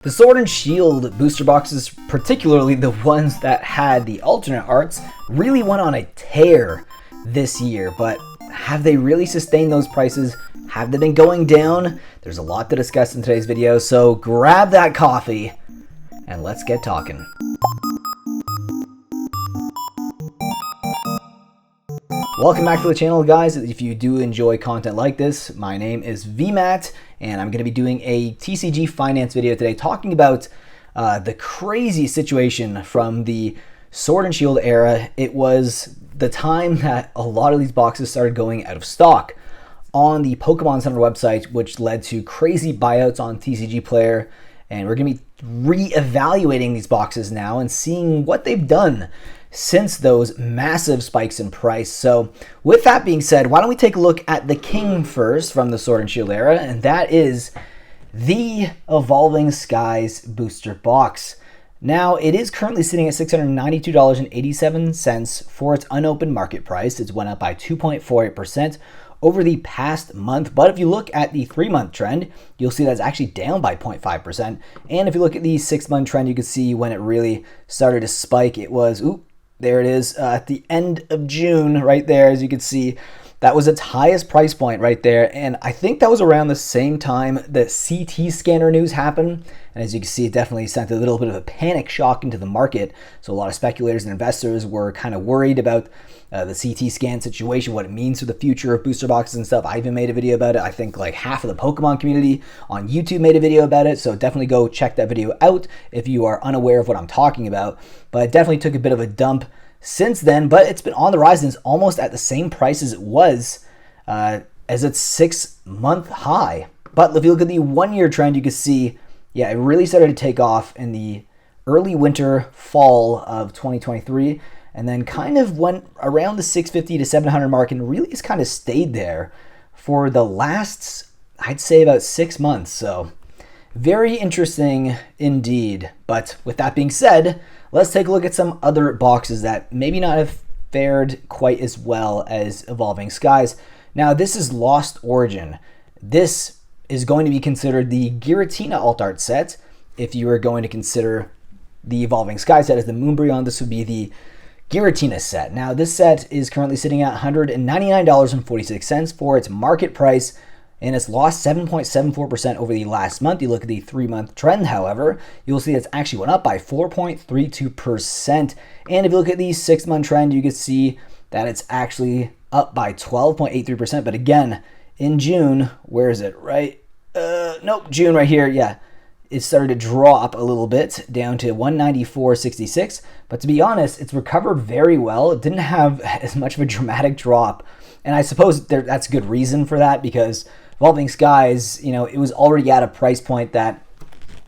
The Sword and Shield booster boxes, particularly the ones that had the alternate arts, really went on a tear this year, but have they really sustained those prices? Have they been going down? There's a lot to discuss in today's video, so grab that coffee and let's get talking. Welcome back to the channel, guys. If you do enjoy content like this, my name is VMAT, and I'm going to be doing a TCG finance video today talking about the crazy situation from the Sword and Shield era. It was the time that a lot of these boxes started going out of stock on the Pokémon TCG website, which led to crazy buyouts on TCG Player, and we're going to be re-evaluating these boxes now and seeing what they've done since those massive spikes in price. So with that being said, why don't we take a look at the king first from the Sword and Shield era, and that is the Evolving Skies booster box. Now, it is currently sitting at $692.87 for its unopened market price. It's went up by 2.48% over the past month, but if you look at the 3-month trend, you'll see that's actually down by 0.5%. And if you look at the 6-month trend, you can see when it really started to spike, it was, there it is, at the end of June right there. As you can see, that was its highest price point right there. And I think that was around the same time the CT scanner news happened. And as you can see, it definitely sent a little bit of a panic shock into the market. So a lot of speculators and investors were kind of worried about the CT scan situation, what it means for the future of booster boxes and stuff. I even made a video about it. I think like half of the Pokemon community on YouTube made a video about it. So definitely go check that video out if you are unaware of what I'm talking about. But it definitely took a bit of a dump since then, but it's been on the rise and it's almost at the same price as it was as its 6-month high. But if you look at the 1-year trend, you can see, yeah, it really started to take off in the early winter, fall of 2023, and then kind of went around the 650 to 700 mark and really has kind of stayed there for the last, I'd say, about 6 months. So very interesting indeed. But with that being said, let's take a look at some other boxes that maybe not have fared quite as well as Evolving Skies. Now, this is Lost Origin. This is going to be considered the Giratina alt art set. If you are going to consider the Evolving Skies set as the Moonbryon, this would be the Giratina set. Now, this set is currently sitting at $199.46 for its market price, and it's lost 7.74% over the last month. You look at the 3-month trend, however, you'll see it's actually went up by 4.32%. And if you look at the 6-month trend, you can see that it's actually up by 12.83%. But again, in June, where is it? June right here, yeah. It started to drop a little bit down to 194.66. But to be honest, it's recovered very well. It didn't have as much of a dramatic drop. And I suppose that's a good reason for that, because Evolving Skies, it was already at a price point that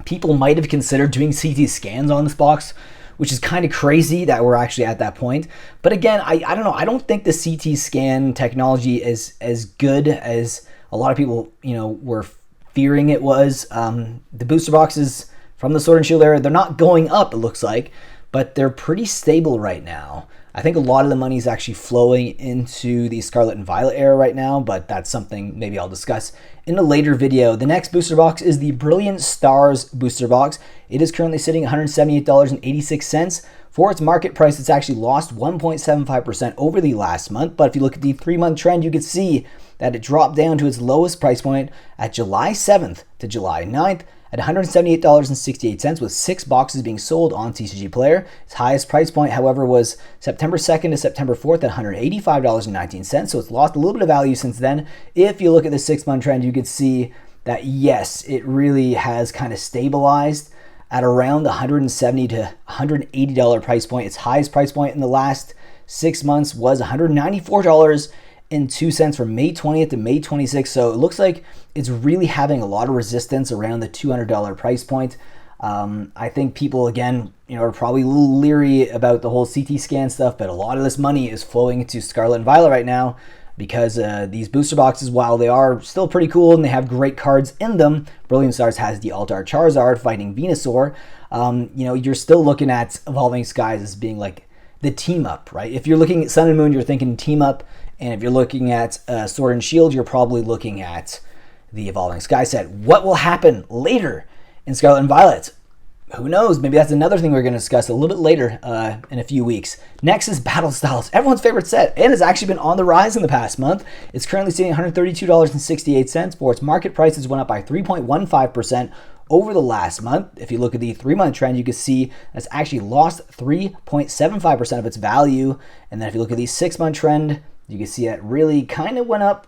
people might have considered doing CT scans on this box, which is kind of crazy that we're actually at that point. But again, I don't know. I don't think the CT scan technology is as good as a lot of people, were fearing it was. The booster boxes from the Sword and Shield era, they're not going up, it looks like, but they're pretty stable right now. I think a lot of the money is actually flowing into the Scarlet and Violet era right now, but that's something maybe I'll discuss in a later video. The next booster box is the Brilliant Stars booster box. It is currently sitting at $178.86. For its market price, it's actually lost 1.75% over the last month, but if you look at the 3-month trend, you can see that it dropped down to its lowest price point at July 7th to July 9th, at $178.68, with 6 boxes being sold on TCG Player. Its highest price point, however, was September 2nd to September 4th at $185.19, so it's lost a little bit of value since then. If you look at the 6-month trend, you could see that, yes, it really has kind of stabilized at around the $170 to $180 price point. Its highest price point in the last 6 months was $194.02 from May 20th to May 26th. So it looks like it's really having a lot of resistance around the $200 price point. I think people, again, are probably a little leery about the whole CT scan stuff, but a lot of this money is flowing into Scarlet and Violet right now because these booster boxes, while they are still pretty cool and they have great cards in them, Brilliant Stars has the Alt-Art Charizard fighting Venusaur. You're still looking at Evolving Skies as being like the team up, right? If you're looking at Sun and Moon, you're thinking team up. And if you're looking at Sword and Shield, you're probably looking at the Evolving Sky set. What will happen later in Scarlet and Violet. Who knows? Maybe that's another thing we're going to discuss a little bit later in a few weeks. Next is Battle Styles, everyone's favorite set, and has actually been on the rise in the past month. It's currently sitting at $132.68 for its market prices went up by 3.15% over the last month. If you look at the 3-month trend, you can see that's actually lost 3.75% of its value. And then if you look at the 6-month trend, you can see it really kind of went up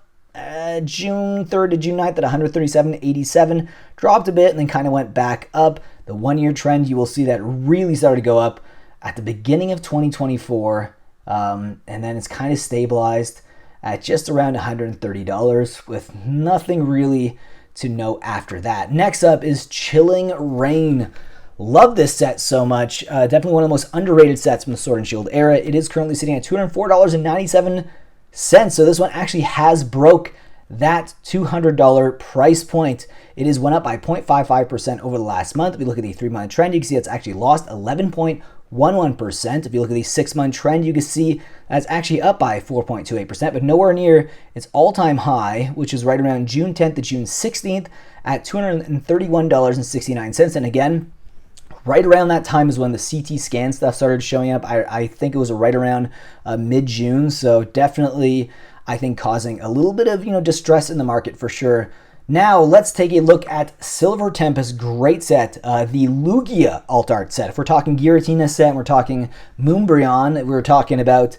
June 3rd to June 9th at 137.87, dropped a bit and then kind of went back up. The 1-year trend, you will see that really started to go up at the beginning of 2024, and then it's kind of stabilized at just around $130 with nothing really to note after that. Next up is Chilling Reign. Love this set so much. Definitely one of the most underrated sets from the Sword and Shield era. It is currently sitting at $204.97. So this one actually has broke that $200 price point. It has went up by 0.55% over the last month. If you look at the 3-month trend, you can see it's actually lost 11.11%. If you look at the 6-month trend, you can see that's actually up by 4.28%, but nowhere near its all-time high, which is right around June 10th to June 16th at $231.69. And again, right around that time is when the CT scan stuff started showing up. I think it was right around mid-June, so definitely I think causing a little bit of distress in the market for sure. Now let's take a look at Silver Tempest, great set, the Lugia alt art set. If we're talking Giratina set, we're talking Moonbryon, we're talking about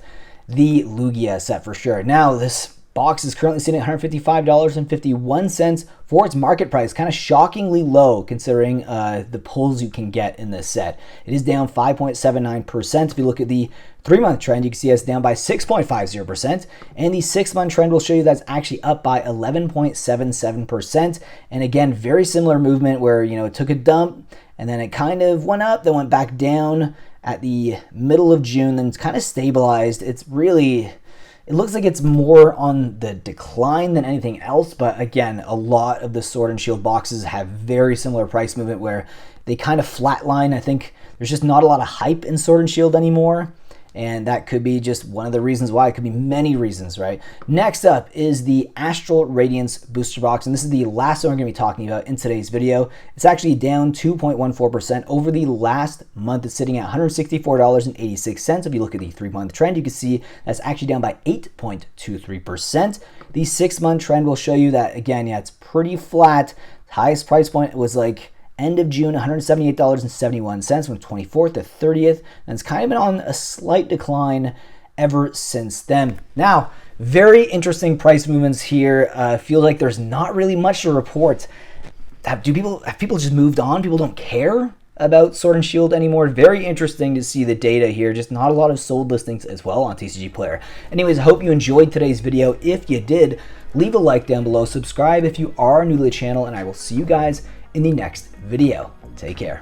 the Lugia set for sure. Now this box is currently sitting at $155.51 for its market price, kind of shockingly low considering the pulls you can get in this set. It is down 5.79%. If you look at the 3-month trend, you can see it's down by 6.50%, and the 6-month trend will show you that's actually up by 11.77%. And again, very similar movement where it took a dump and then it kind of went up, then went back down at the middle of June, then it's kind of stabilized. It looks like it's more on the decline than anything else, but again, a lot of the Sword and Shield boxes have very similar price movement where they kind of flatline. I think there's just not a lot of hype in Sword and Shield anymore, and that could be just one of the reasons why. It could be many reasons, right? Next up is the Astral Radiance booster box, and this is the last one we're going to be talking about in today's video. It's actually down 2.14% over the last month. It's sitting at $164.86. If you look at the 3-month trend, you can see that's actually down by 8.23%. The 6-month trend will show you that, again, yeah, it's pretty flat. Highest price point was like end of June, $178.71 from 24th to 30th, and it's kind of been on a slight decline ever since then. Now, very interesting price movements here. Feel like there's not really much to report. Have people just moved on? People don't care about Sword and Shield anymore. Very interesting to see the data here. Just not a lot of sold listings as well on TCG Player. Anyways, I hope you enjoyed today's video. If you did, leave a like down below. Subscribe if you are new to the channel, and I will see you guys in the next video. Take care.